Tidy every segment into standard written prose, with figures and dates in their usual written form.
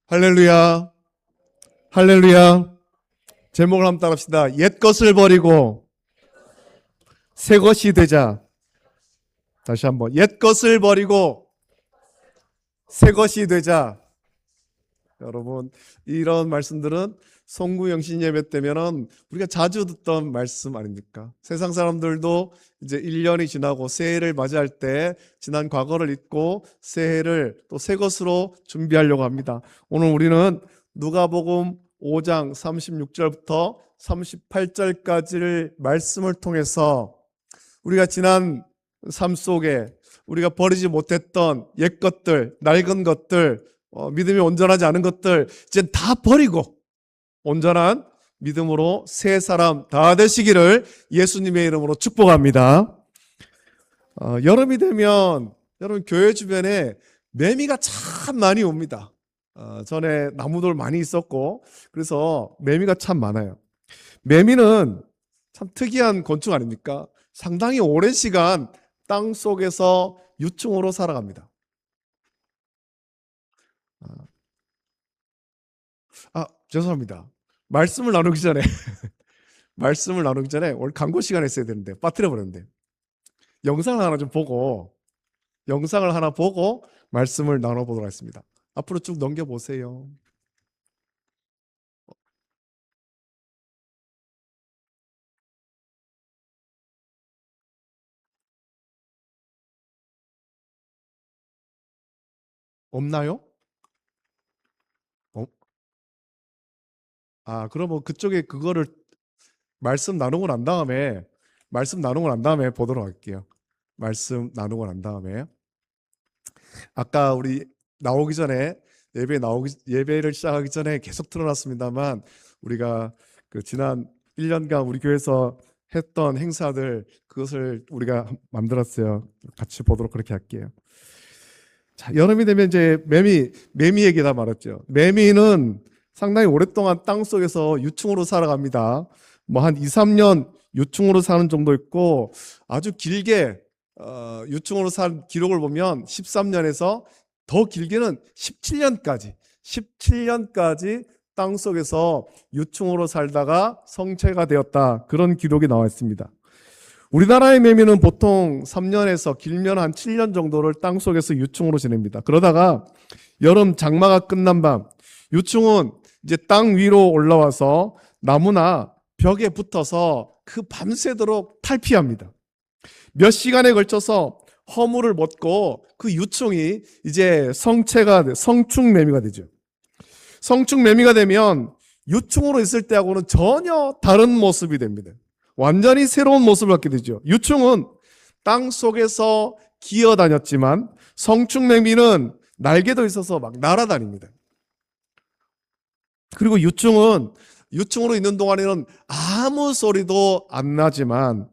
할렐루야, 할렐루야. 제목을 한번 따라합시다. 옛 것을 버리고 새 것이 되자. 다시 한번. 옛 것을 버리고 새 것이 되자. 여러분, 이런 말씀들은 송구영신 예배 때면은 우리가 자주 듣던 말씀 아닙니까? 세상 사람들도 이제 1년이 지나고 새해를 맞이할 때 지난 과거를 잊고 새해를 또 새 것으로 준비하려고 합니다. 오늘 우리는 누가복음 5장 36절부터 38절까지를 말씀을 통해서 우리가 지난 삶 속에 우리가 버리지 못했던 옛 것들, 낡은 것들, 믿음이 온전하지 않은 것들 이제 다 버리고 온전한 믿음으로 새 사람 다 되시기를 예수님의 이름으로 축복합니다. 여름이 되면 여러분 교회 주변에 매미가 참 많이 옵니다. 전에 나무들 많이 있었고 그래서 매미가 참 많아요. 매미는 참 특이한 곤충 아닙니까? 상당히 오랜 시간 땅 속에서 유충으로 살아갑니다. 죄송합니다. 말씀을 나누기 전에 원래 광고 시간에 했어야 되는데 빠뜨려 버렸는데 영상을 하나 보고 말씀을 나눠보도록 하겠습니다. 앞으로 쭉 넘겨보세요. 없나요? 어? 그러면 그쪽에 그거를 말씀 나누고 난 다음에 보도록 할게요. 말씀 나누고 난 다음에 아까 우리 나오기 전에 예배를 시작하기 전에 계속 틀어놨습니다만 우리가 그 지난 1년간 우리 교회에서 했던 행사들 그것을 우리가 만들었어요. 같이 보도록 그렇게 할게요. 자, 여름이 되면 이제 매미 얘기 다 말했죠. 매미는 상당히 오랫동안 땅 속에서 유충으로 살아갑니다. 뭐 한 2, 3년 유충으로 사는 정도 있고 아주 길게 유충으로 산 기록을 보면 13년에서 더 길게는 17년까지 땅 속에서 유충으로 살다가 성체가 되었다. 그런 기록이 나와 있습니다. 우리나라의 매미는 보통 3년에서 길면 한 7년 정도를 땅 속에서 유충으로 지냅니다. 그러다가 여름 장마가 끝난 밤 유충은 이제 땅 위로 올라와서 나무나 벽에 붙어서 그 밤새도록 탈피합니다. 몇 시간에 걸쳐서 허물을 벗고 그 유충이 이제 성충매미가 되죠. 성충매미가 되면 유충으로 있을 때하고는 전혀 다른 모습이 됩니다. 완전히 새로운 모습을 갖게 되죠. 유충은 땅 속에서 기어다녔지만 성충매미는 날개도 있어서 막 날아다닙니다. 그리고 유충으로 있는 동안에는 아무 소리도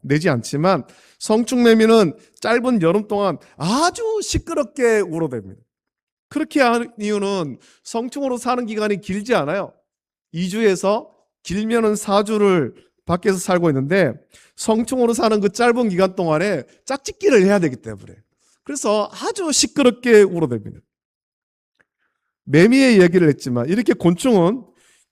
내지 않지만 성충매미는 짧은 여름 동안 아주 시끄럽게 울어댑니다. 그렇게 하는 이유는 성충으로 사는 기간이 길지 않아요. 2주에서 길면은 4주를 밖에서 살고 있는데 성충으로 사는 그 짧은 기간 동안에 짝짓기를 해야 되기 때문에 그래서 아주 시끄럽게 울어댑니다. 매미의 얘기를 했지만 이렇게 곤충은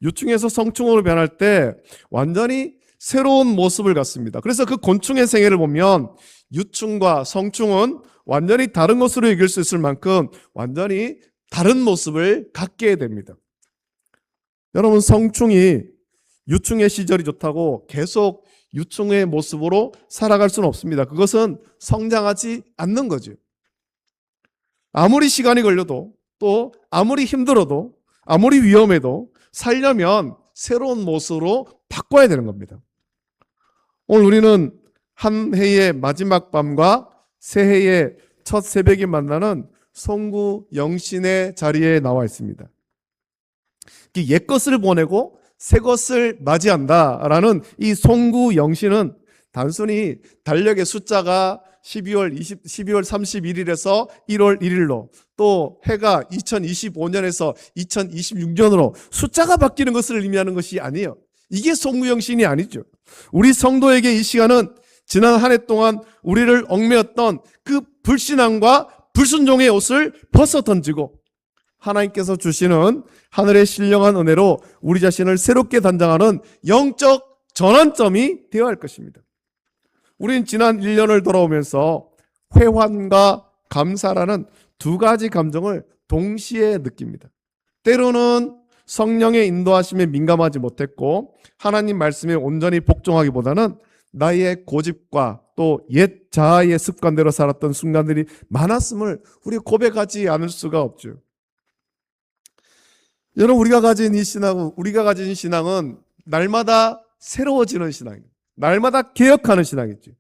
유충에서 성충으로 변할 때 완전히 새로운 모습을 갖습니다. 그래서 그 곤충의 생애를 보면 유충과 성충은 완전히 다른 것으로 여길 수 있을 만큼 완전히 다른 모습을 갖게 됩니다. 여러분, 성충이 유충의 시절이 좋다고 계속 유충의 모습으로 살아갈 수는 없습니다. 그것은 성장하지 않는 거죠. 아무리 시간이 걸려도 또 아무리 힘들어도 아무리 위험해도 살려면 새로운 모습으로 바꿔야 되는 겁니다. 오늘 우리는 한 해의 마지막 밤과 새해의 첫 새벽이 만나는 송구영신의 자리에 나와 있습니다. 옛 것을 보내고 새 것을 맞이한다라는 이 송구영신은 단순히 달력의 숫자가 12월 31일에서 1월 1일로 또 해가 2025년에서 2026년으로 숫자가 바뀌는 것을 의미하는 것이 아니에요. 이게 송구영신이 아니죠. 우리 성도에게 이 시간은 지난 한 해 동안 우리를 얽매였던 그 불신앙과 불순종의 옷을 벗어 던지고 하나님께서 주시는 하늘의 신령한 은혜로 우리 자신을 새롭게 단장하는 영적 전환점이 되어야 할 것입니다. 우린 지난 1년을 돌아오면서 회환과 감사라는 두 가지 감정을 동시에 느낍니다. 때로는 성령의 인도하심에 민감하지 못했고 하나님 말씀에 온전히 복종하기보다는 나의 고집과 또 옛 자아의 습관대로 살았던 순간들이 많았음을 우리 고백하지 않을 수가 없죠. 여러분, 우리가 가진 신앙은 날마다 새로워지는 신앙입니다. 날마다 개혁하는 신앙이죠.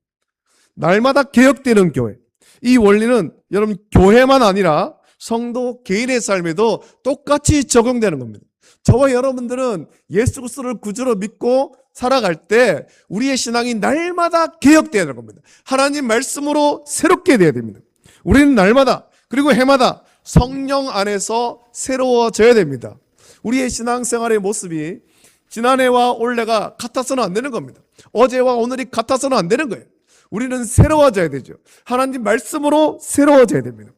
날마다 개혁되는 교회. 이 원리는 여러분 교회만 아니라 성도 개인의 삶에도 똑같이 적용되는 겁니다. 저와 여러분들은 예수 그리스도를 구주로 믿고 살아갈 때 우리의 신앙이 날마다 개혁되어야 되는 겁니다. 하나님 말씀으로 새롭게 되어야 됩니다. 우리는 날마다 그리고 해마다 성령 안에서 새로워져야 됩니다. 우리의 신앙생활의 모습이 지난해와 올해가 같아서는 안 되는 겁니다. 어제와 오늘이 같아서는 안 되는 거예요. 우리는 새로워져야 되죠. 하나님 말씀으로 새로워져야 됩니다.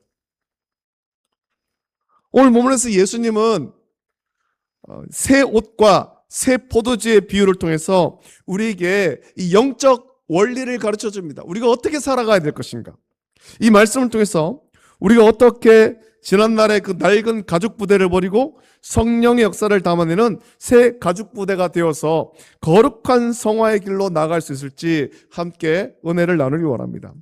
오늘 본문에서 예수님은 새 옷과 새 포도주의 비유를 통해서 우리에게 이 영적 원리를 가르쳐 줍니다. 우리가 어떻게 살아가야 될 것인가. 이 말씀을 통해서 우리가 어떻게 지난날의 그 낡은 가죽 부대를 버리고 성령의 역사를 담아내는 새 가죽 부대가 되어서 거룩한 성화의 길로 나아갈 수 있을지 함께 은혜를 나누기 원합니다.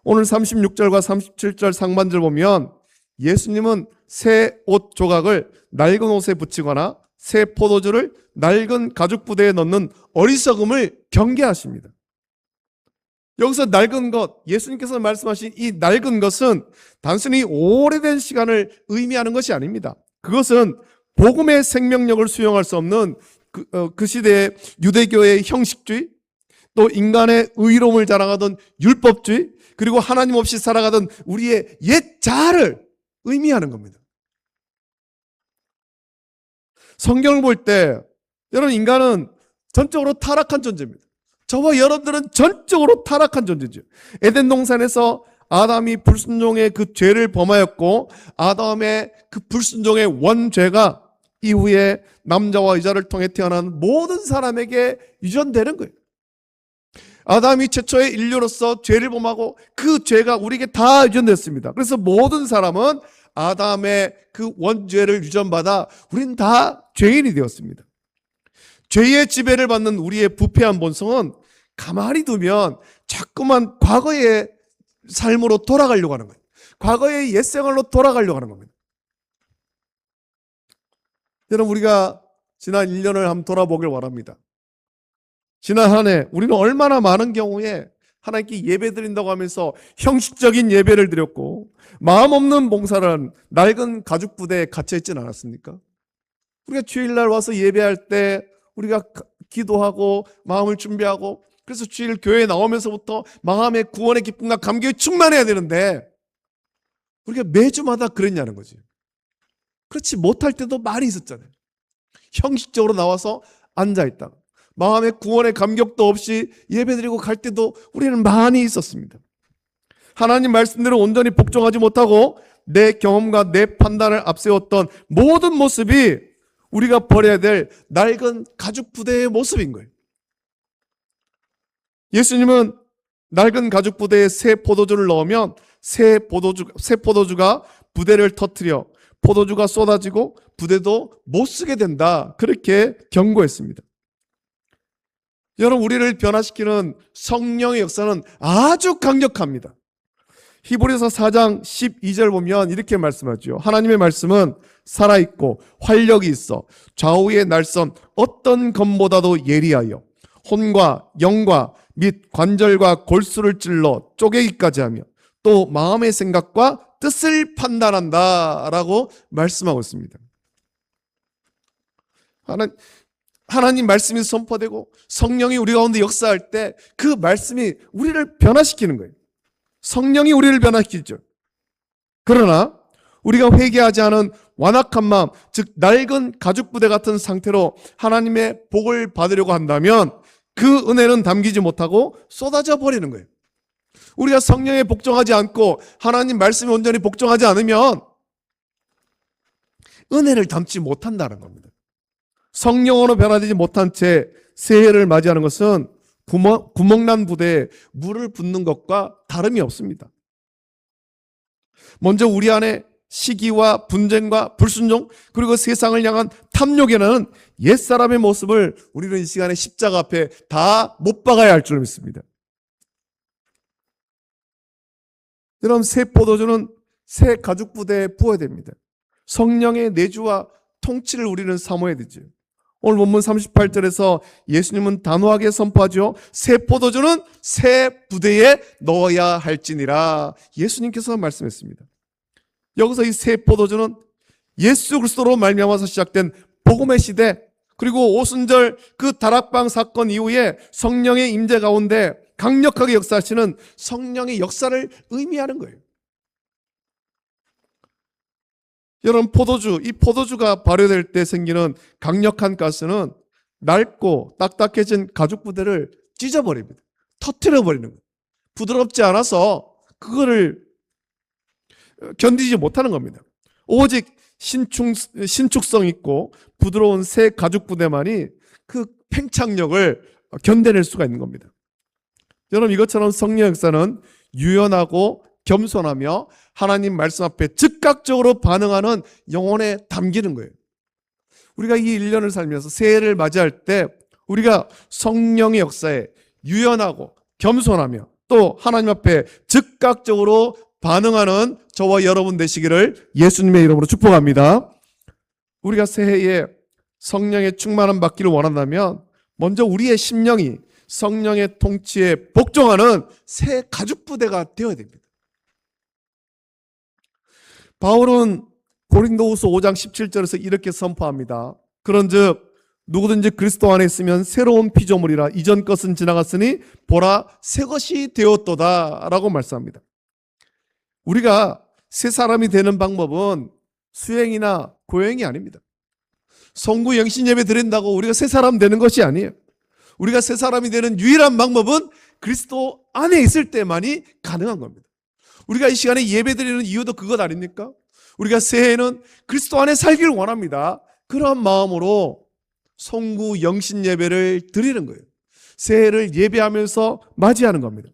오늘 36절과 37절 상반절 보면 예수님은 새 옷 조각을 낡은 옷에 붙이거나 새 포도주를 낡은 가죽 부대에 넣는 어리석음을 경계하십니다. 여기서 낡은 것, 예수님께서 말씀하신 이 낡은 것은 단순히 오래된 시간을 의미하는 것이 아닙니다. 그것은 복음의 생명력을 수용할 수 없는 그 시대의 유대교의 형식주의, 또 인간의 의로움을 자랑하던 율법주의, 그리고 하나님 없이 살아가던 우리의 옛 자아를 의미하는 겁니다. 성경을 볼 때 여러분, 인간은 전적으로 타락한 존재입니다. 저와 여러분들은 전적으로 타락한 존재죠. 에덴 동산에서 아담이 불순종의 그 죄를 범하였고 아담의 그 불순종의 원죄가 이후에 남자와 여자를 통해 태어난 모든 사람에게 유전되는 거예요. 아담이 최초의 인류로서 죄를 범하고 그 죄가 우리에게 다 유전됐습니다. 그래서 모든 사람은 아담의 그 원죄를 유전받아 우리는 다 죄인이 되었습니다. 죄의 지배를 받는 우리의 부패한 본성은 가만히 두면 자꾸만 과거의 삶으로 돌아가려고 하는 거예요. 과거의 옛생활로 돌아가려고 하는 겁니다. 여러분, 우리가 지난 1년을 한번 돌아보길 바랍니다. 지난 한 해 우리는 얼마나 많은 경우에 하나님께 예배 드린다고 하면서 형식적인 예배를 드렸고 마음 없는 봉사를 낡은 가죽 부대에 갇혀 있지는 않았습니까? 우리가 주일날 와서 예배할 때 우리가 기도하고 마음을 준비하고 그래서 주일 교회에 나오면서부터 마음의 구원의 기쁨과 감격이 충만해야 되는데 우리가 매주마다 그랬냐는 거지. 그렇지 못할 때도 많이 있었잖아요. 형식적으로 나와서 앉아있다가 마음의 구원의 감격도 없이 예배드리고 갈 때도 우리는 많이 있었습니다. 하나님 말씀대로 온전히 복종하지 못하고 내 경험과 내 판단을 앞세웠던 모든 모습이 우리가 버려야 될 낡은 가죽 부대의 모습인 거예요. 예수님은 낡은 가죽 부대에 새 포도주를 넣으면 새 포도주가 부대를 터뜨려 포도주가 쏟아지고 부대도 못 쓰게 된다. 그렇게 경고했습니다. 여러분, 우리를 변화시키는 성령의 역사는 아주 강력합니다. 히브리서 4장 12절 보면 이렇게 말씀하죠. 하나님의 말씀은 살아있고 활력이 있어 좌우의 날선 어떤 검보다도 예리하여 혼과 영과 및 관절과 골수를 찔러 쪼개기까지 하며 또 마음의 생각과 뜻을 판단한다 라고 말씀하고 있습니다. 하나님 말씀이 선포되고 성령이 우리 가운데 역사할 때 그 말씀이 우리를 변화시키는 거예요. 성령이 우리를 변화시키죠. 그러나 우리가 회개하지 않은 완악한 마음, 즉 낡은 가죽 부대 같은 상태로 하나님의 복을 받으려고 한다면 그 은혜는 담기지 못하고 쏟아져 버리는 거예요. 우리가 성령에 복종하지 않고 하나님 말씀에 온전히 복종하지 않으면 은혜를 담지 못한다는 겁니다. 성령으로 변화되지 못한 채 새해를 맞이하는 것은 구멍난 부대에 물을 붓는 것과 다름이 없습니다. 먼저 우리 안에 시기와 분쟁과 불순종, 그리고 세상을 향한 탐욕에 나는 옛사람의 모습을 우리는 이 시간에 십자가 앞에 다 못 박아야 할 줄 믿습니다. 여러분, 새 포도주는 새 가죽 부대에 부어야 됩니다. 성령의 내주와 통치를 우리는 사모해야 되죠. 오늘 본문 38절에서 예수님은 단호하게 선포하죠. 새 포도주는 새 부대에 넣어야 할지니라. 예수님께서 말씀했습니다. 여기서 이 새 포도주는 예수 그리스도로 말미암아서 시작된 복음의 시대, 그리고 오순절 그 다락방 사건 이후에 성령의 임재 가운데 강력하게 역사하시는 성령의 역사를 의미하는 거예요. 여러분, 이 포도주가 발효될 때 생기는 강력한 가스는 낡고 딱딱해진 가죽 부대를 찢어버립니다. 터뜨려버리는 거예요. 부드럽지 않아서 그거를 견디지 못하는 겁니다. 오직 신축성 있고 부드러운 새 가죽 부대만이 그 팽창력을 견뎌낼 수가 있는 겁니다. 여러분, 이것처럼 성령 역사는 유연하고 겸손하며 하나님 말씀 앞에 즉각적으로 반응하는 영혼에 담기는 거예요. 우리가 이 1년을 살면서 새해를 맞이할 때 우리가 성령의 역사에 유연하고 겸손하며 또 하나님 앞에 즉각적으로 반응하는 저와 여러분 되시기를 예수님의 이름으로 축복합니다. 우리가 새해에 성령의 충만함 받기를 원한다면 먼저 우리의 심령이 성령의 통치에 복종하는 새 가죽 부대가 되어야 됩니다. 바울은 고린도후서 5장 17절에서 이렇게 선포합니다. 그런즉 누구든지 그리스도 안에 있으면 새로운 피조물이라 이전 것은 지나갔으니 보라 새 것이 되었도다 라고 말씀합니다. 우리가 새 사람이 되는 방법은 수행이나 고행이 아닙니다. 성구 영신 예배 드린다고 우리가 새 사람 되는 것이 아니에요. 우리가 새 사람이 되는 유일한 방법은 그리스도 안에 있을 때만이 가능한 겁니다. 우리가 이 시간에 예배 드리는 이유도 그것 아닙니까? 우리가 새해에는 그리스도 안에 살기를 원합니다. 그런 마음으로 성구 영신 예배를 드리는 거예요. 새해를 예배하면서 맞이하는 겁니다.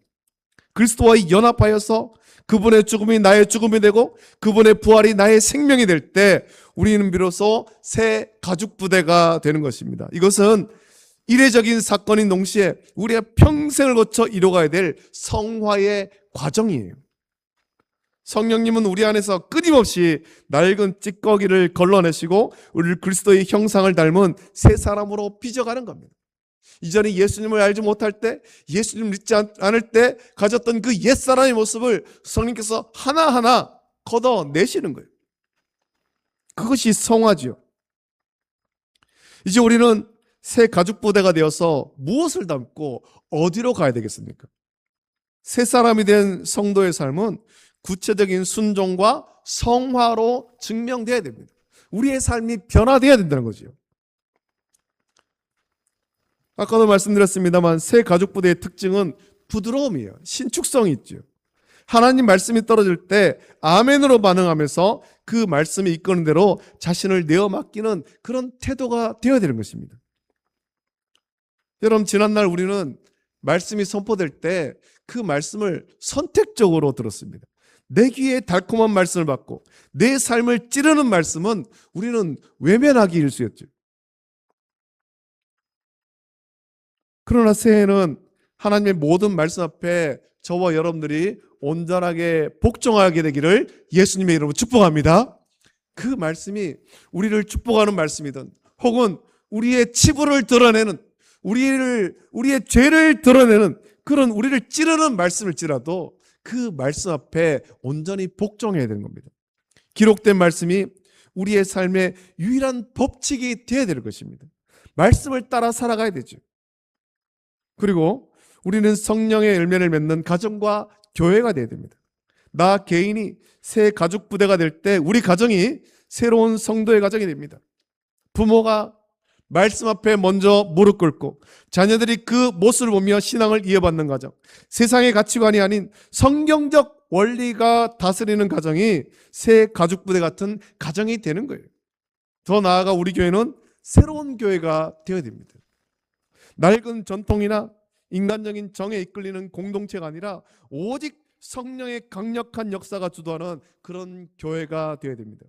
그리스도와 연합하여서 그분의 죽음이 나의 죽음이 되고 그분의 부활이 나의 생명이 될 때 우리는 비로소 새 가죽 부대가 되는 것입니다. 이것은 이례적인 사건인 동시에 우리의 평생을 거쳐 이뤄가야 될 성화의 과정이에요. 성령님은 우리 안에서 끊임없이 낡은 찌꺼기를 걸러내시고 우리를 그리스도의 형상을 닮은 새 사람으로 빚어가는 겁니다. 이전에 예수님을 알지 못할 때, 예수님을 믿지 않을 때 가졌던 그 옛사람의 모습을 성령께서 하나하나 걷어내시는 거예요. 그것이 성화지요. 이제 우리는 새 가죽 부대가 되어서 무엇을 담고 어디로 가야 되겠습니까? 새 사람이 된 성도의 삶은 구체적인 순종과 성화로 증명돼야 됩니다. 우리의 삶이 변화돼야 된다는 거죠. 아까도 말씀드렸습니다만 새 가죽 부대의 특징은 부드러움이에요. 신축성이 있죠. 하나님 말씀이 떨어질 때 아멘으로 반응하면서 그 말씀이 이끄는 대로 자신을 내어 맡기는 그런 태도가 되어야 되는 것입니다. 여러분, 지난날 우리는 말씀이 선포될 때 그 말씀을 선택적으로 들었습니다. 내 귀에 달콤한 말씀을 받고 내 삶을 찌르는 말씀은 우리는 외면하기 일쑤였죠. 그러나 새해는 하나님의 모든 말씀 앞에 저와 여러분들이 온전하게 복종하게 되기를 예수님의 이름으로 축복합니다. 그 말씀이 우리를 축복하는 말씀이든 혹은 우리의 치부를 드러내는 우리의 죄를 드러내는 그런 우리를 찌르는 말씀일지라도 그 말씀 앞에 온전히 복종해야 되는 겁니다. 기록된 말씀이 우리의 삶의 유일한 법칙이 되어야 될 것입니다. 말씀을 따라 살아가야 되죠. 그리고 우리는 성령의 열매를 맺는 가정과 교회가 되어야 됩니다. 나 개인이 새 가죽 부대가 될 때 우리 가정이 새로운 성도의 가정이 됩니다. 부모가 말씀 앞에 먼저 무릎 꿇고 자녀들이 그 모습을 보며 신앙을 이어받는 가정, 세상의 가치관이 아닌 성경적 원리가 다스리는 가정이 새 가죽 부대 같은 가정이 되는 거예요. 더 나아가 우리 교회는 새로운 교회가 되어야 됩니다. 낡은 전통이나 인간적인 정에 이끌리는 공동체가 아니라 오직 성령의 강력한 역사가 주도하는 그런 교회가 되어야 됩니다.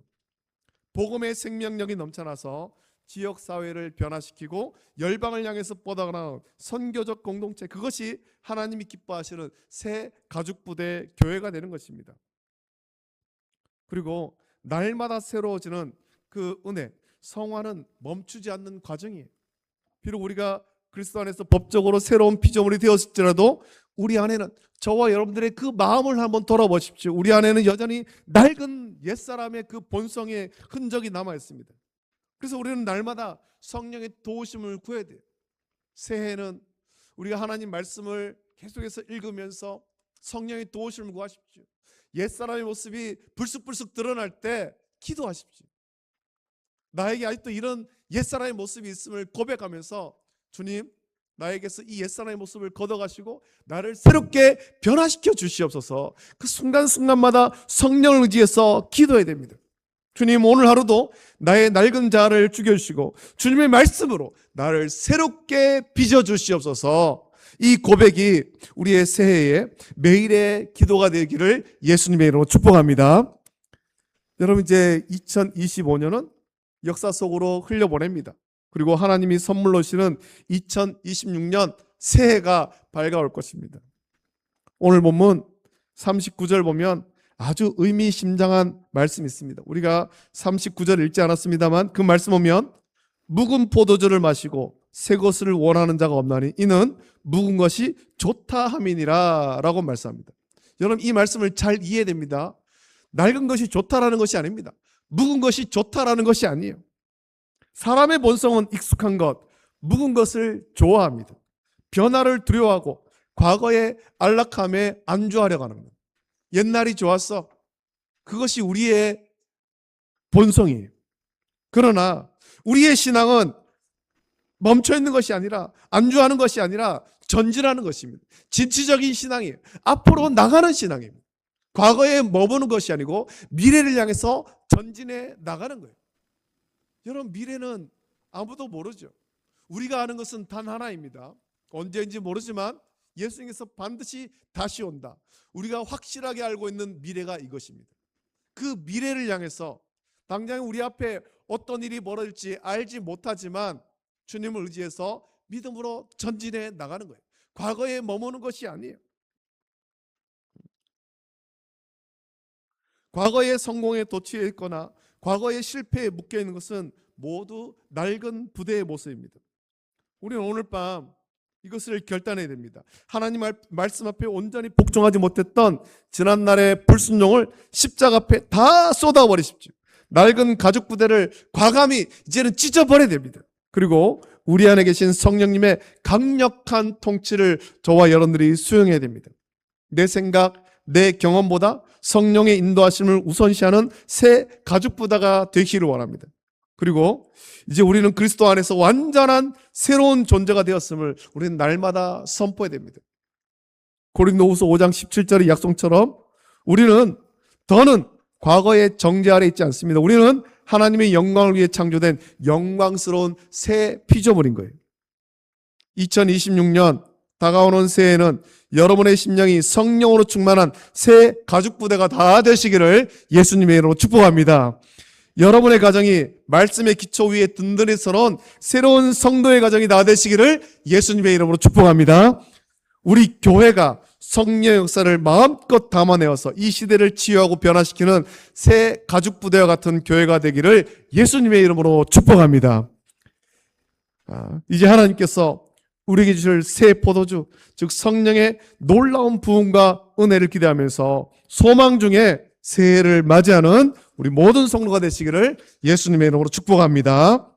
복음의 생명력이 넘쳐나서 지역사회를 변화시키고 열방을 향해서 뻗어가는 선교적 공동체, 그것이 하나님이 기뻐하시는 새 가죽부대 교회가 되는 것입니다. 그리고 날마다 새로워지는 그 은혜, 성화는 멈추지 않는 과정이에요. 비록 우리가 그리스도 안에서 법적으로 새로운 피조물이 되었을지라도 우리 안에는, 저와 여러분들의 그 마음을 한번 돌아보십시오. 우리 안에는 여전히 낡은 옛사람의 그 본성의 흔적이 남아 있습니다. 그래서 우리는 날마다 성령의 도우심을 구해야 돼요. 새해는 우리가 하나님 말씀을 계속해서 읽으면서 성령의 도우심을 구하십시오. 옛사람의 모습이 불쑥불쑥 드러날 때 기도하십시오. 나에게 아직도 이런 옛사람의 모습이 있음을 고백하면서, 주님, 나에게서 이 옛사람의 모습을 걷어가시고 나를 새롭게 변화시켜 주시옵소서. 그 순간순간마다 성령을 의지해서 기도해야 됩니다. 주님, 오늘 하루도 나의 낡은 자아를 죽여주시고 주님의 말씀으로 나를 새롭게 빚어주시옵소서. 이 고백이 우리의 새해에 매일의 기도가 되기를 예수님의 이름으로 축복합니다. 여러분, 이제 2025년은 역사 속으로 흘려보냅니다. 그리고 하나님이 선물로 주시는 2026년 새해가 밝아올 것입니다. 오늘 본문 39절 보면 아주 의미심장한 말씀이 있습니다. 우리가 39절 읽지 않았습니다만 그 말씀 보면, 묵은 포도주를 마시고 새 것을 원하는 자가 없나니 이는 묵은 것이 좋다 함이니라 라고 말씀합니다. 여러분, 이 말씀을 잘 이해해야 됩니다. 낡은 것이 좋다라는 것이 아닙니다. 묵은 것이 좋다라는 것이 아니에요. 사람의 본성은 익숙한 것, 묵은 것을 좋아합니다. 변화를 두려워하고 과거의 안락함에 안주하려고 하는 것. 옛날이 좋았어. 그것이 우리의 본성이에요. 그러나 우리의 신앙은 멈춰있는 것이 아니라, 안주하는 것이 아니라 전진하는 것입니다. 진취적인 신앙이에요. 앞으로 나가는 신앙입니다. 과거에 머무는 것이 아니고 미래를 향해서 전진해 나가는 거예요. 여러분, 미래는 아무도 모르죠. 우리가 아는 것은 단 하나입니다. 언제인지 모르지만 예수님께서 반드시 다시 온다. 우리가 확실하게 알고 있는 미래가 이것입니다. 그 미래를 향해서 당장 우리 앞에 어떤 일이 벌어질지 알지 못하지만 주님을 의지해서 믿음으로 전진해 나가는 거예요. 과거에 머무는 것이 아니에요. 과거의 성공에 도취해 있거나 과거의 실패에 묶여 있는 것은 모두 낡은 부대의 모습입니다. 우리는 오늘 밤 이것을 결단해야 됩니다. 하나님 말씀 앞에 온전히 복종하지 못했던 지난날의 불순종을 십자가 앞에 다 쏟아버리십시오. 낡은 가죽 부대를 과감히 이제는 찢어버려야 됩니다. 그리고 우리 안에 계신 성령님의 강력한 통치를 저와 여러분들이 수용해야 됩니다. 내 생각, 내 경험보다 성령의 인도하심을 우선시하는 새 가죽 부대가 되기를 원합니다. 그리고 이제 우리는 그리스도 안에서 완전한 새로운 존재가 되었음을 우리는 날마다 선포해야 됩니다. 고린도후서 5장 17절의 약속처럼 우리는 더는 과거의 정죄 아래 있지 않습니다. 우리는 하나님의 영광을 위해 창조된 영광스러운 새 피조물인 거예요. 2026년 다가오는 새해에는 여러분의 심령이 성령으로 충만한 새 가죽 부대가 다 되시기를 예수님의 이름으로 축복합니다. 여러분의 가정이 말씀의 기초 위에 든든히 서놓은 새로운 성도의 가정이 다 되시기를 예수님의 이름으로 축복합니다. 우리 교회가 성령 역사를 마음껏 담아내어서 이 시대를 치유하고 변화시키는 새 가죽 부대와 같은 교회가 되기를 예수님의 이름으로 축복합니다. 이제 하나님께서 우리에게 주실 새 포도주, 즉 성령의 놀라운 부흥과 은혜를 기대하면서 소망 중에 새해를 맞이하는 우리 모든 성도가 되시기를 예수님의 이름으로 축복합니다.